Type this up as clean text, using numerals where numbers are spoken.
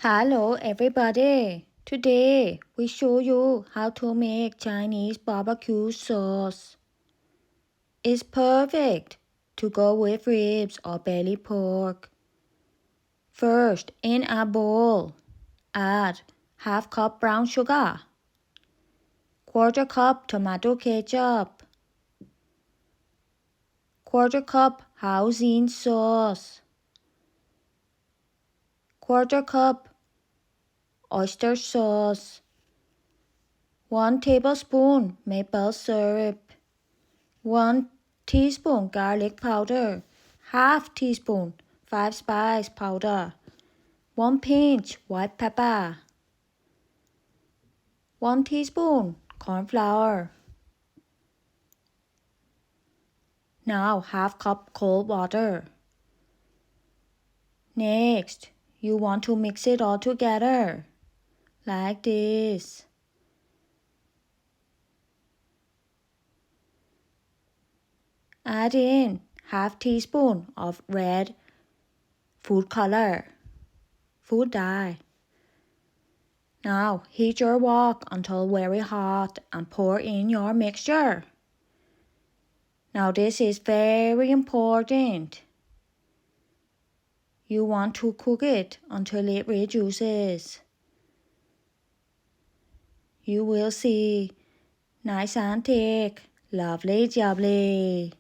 Hello everybody! Today we show you how to make Chinese barbecue sauce. It's perfect to go with ribs or belly pork. First, in a bowl, add half cup brown sugar, quarter cup tomato ketchup, quarter cup hoisin sauce, quarter cup oyster sauce, 1 tablespoon maple syrup, 1 teaspoon garlic powder, half teaspoon 5-spice powder, 1 pinch white pepper, 1 teaspoon cornflour. Now half cup cold water. Next, you want to mix it all together, like this. Add in half teaspoon of red food color, food dye. Now heat your wok until very hot and pour in your mixture. Now this is very important. You want to cook it until it reduces. You will see nice and thick, lovely jubbly.